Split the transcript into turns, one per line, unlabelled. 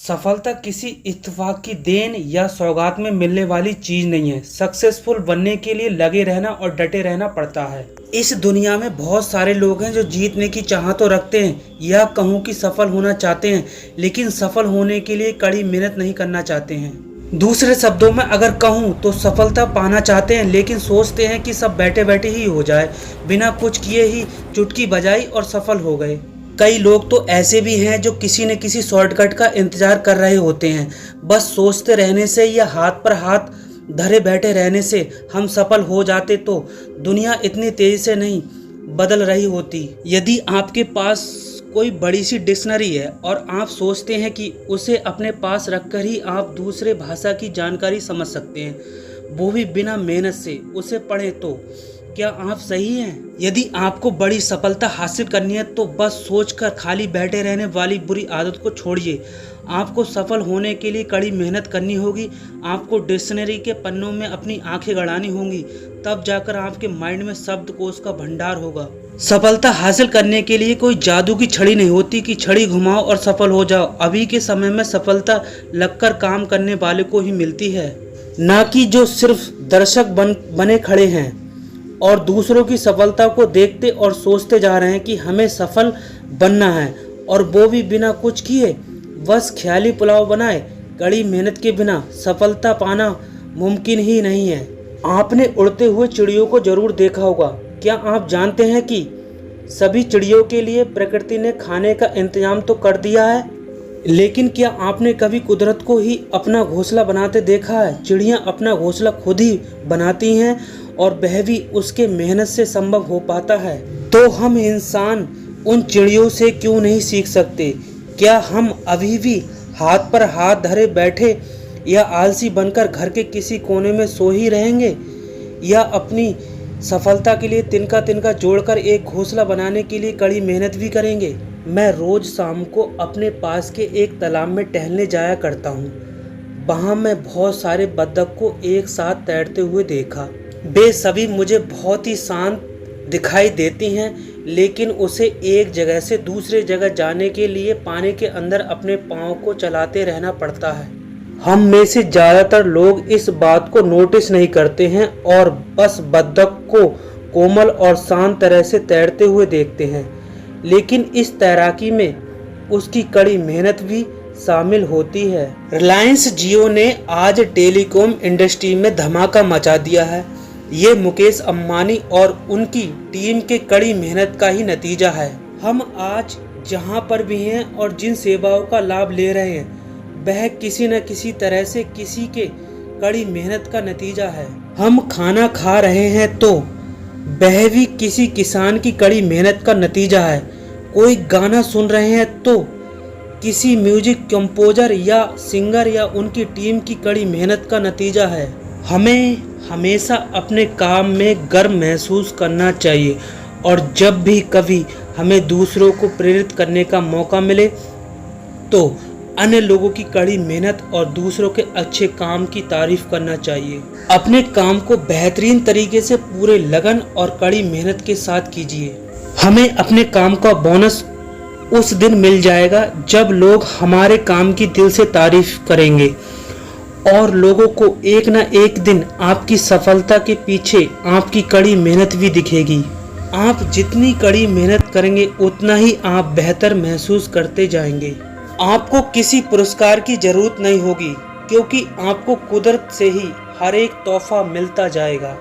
सफलता किसी इत्तेफाक की देन या सौगात में मिलने वाली चीज नहीं है। सक्सेसफुल बनने के लिए लगे रहना और डटे रहना पड़ता है। इस दुनिया में बहुत सारे लोग हैं जो जीतने की चाहत तो रखते हैं या कहूँ कि सफल होना चाहते हैं, लेकिन सफल होने के लिए कड़ी मेहनत नहीं करना चाहते हैं। दूसरे शब्दों में अगर कहूँ तो सफलता पाना चाहते हैं, लेकिन सोचते हैं कि सब बैठे बैठे ही हो जाए, बिना कुछ किए ही चुटकी बजाई और सफल हो गए। कई लोग तो ऐसे भी हैं जो किसी न किसी शॉर्टकट का इंतजार कर रहे होते हैं। बस सोचते रहने से या हाथ पर हाथ धरे बैठे रहने से हम सफल हो जाते तो दुनिया इतनी तेजी से नहीं बदल रही होती। यदि आपके पास कोई बड़ी सी डिक्शनरी है और आप सोचते हैं कि उसे अपने पास रखकर ही आप दूसरे भाषा की जानकारी समझ सकते हैं, वो भी बिना मेहनत से उसे पढ़ें, तो क्या आप सही हैं? यदि आपको बड़ी सफलता हासिल करनी है तो बस सोचकर खाली बैठे रहने वाली बुरी आदत को छोड़िए। आपको सफल होने के लिए कड़ी मेहनत करनी होगी। आपको डिक्शनरी के पन्नों में अपनी आंखें गड़ानी होंगी, तब जाकर आपके माइंड में शब्दकोश का भंडार होगा। सफलता हासिल करने के लिए कोई जादू की छड़ी नहीं होती कि छड़ी घुमाओ और सफल हो जाओ। अभी के समय में सफलता लगकर काम करने वाले को ही मिलती है, ना कि जो सिर्फ दर्शक बने खड़े हैं और दूसरों की सफलता को देखते और सोचते जा रहे हैं कि हमें सफल बनना है, और वो भी बिना कुछ किए, बस ख्याली पुलाव बनाए। कड़ी मेहनत के बिना सफलता पाना मुमकिन ही नहीं है। आपने उड़ते हुए चिड़ियों को जरूर देखा होगा। क्या आप जानते हैं कि सभी चिड़ियों के लिए प्रकृति ने खाने का इंतजाम तो कर दिया है, लेकिन क्या आपने कभी कुदरत को ही अपना घोंसला बनाते देखा है? चिड़ियाँ अपना घोंसला खुद ही बनाती हैं और वह भी उसके मेहनत से संभव हो पाता है। तो हम इंसान उन चिड़ियों से क्यों नहीं सीख सकते? क्या हम अभी भी हाथ पर हाथ धरे बैठे या आलसी बनकर घर के किसी कोने में सो ही रहेंगे, या अपनी सफलता के लिए तिनका तिनका जोड़कर एक घोंसला बनाने के लिए कड़ी मेहनत भी करेंगे? मैं रोज शाम को अपने पास के एक तालाब में टहलने जाया करता हूँ। वहाँ मैं बहुत सारे बत्तख को एक साथ तैरते हुए देखा। वे सभी मुझे बहुत ही शांत दिखाई देती हैं, लेकिन उसे एक जगह से दूसरे जगह जाने के लिए पानी के अंदर अपने पाँव को चलाते रहना पड़ता है। हम में से ज़्यादातर लोग इस बात को नोटिस नहीं करते हैं और बस बत्तख को कोमल और शांत तरह से तैरते हुए देखते हैं, लेकिन इस तैराकी में उसकी कड़ी मेहनत भी शामिल होती है। रिलायंस जियो ने आज टेलीकॉम इंडस्ट्री में धमाका मचा दिया है। ये मुकेश अंबानी और उनकी टीम के कड़ी मेहनत का ही नतीजा है। हम आज जहां पर भी हैं और जिन सेवाओं का लाभ ले रहे हैं, वह किसी न किसी तरह से किसी के कड़ी मेहनत का नतीजा है। हम खाना खा रहे हैं तो वह भी किसी किसान की कड़ी मेहनत का नतीजा है। कोई गाना सुन रहे हैं तो किसी म्यूजिक कंपोजर या सिंगर या उनकी टीम की कड़ी मेहनत का नतीजा है। हमें हमेशा अपने काम में गर्व महसूस करना चाहिए, और जब भी कभी हमें दूसरों को प्रेरित करने का मौका मिले तो अन्य लोगों की कड़ी मेहनत और दूसरों के अच्छे काम की तारीफ करना चाहिए। अपने काम को बेहतरीन तरीके से पूरे लगन और कड़ी मेहनत के साथ कीजिए। हमें अपने काम का बोनस उस दिन मिल जाएगा जब लोग हमारे काम की दिल से तारीफ करेंगे, और लोगों को एक ना एक दिन आपकी सफलता के पीछे आपकी कड़ी मेहनत भी दिखेगी। आप जितनी कड़ी मेहनत करेंगे उतना ही आप बेहतर महसूस करते जाएंगे। आपको किसी पुरस्कार की जरूरत नहीं होगी, क्योंकि आपको कुदरत से ही हर एक तोहफा मिलता जाएगा।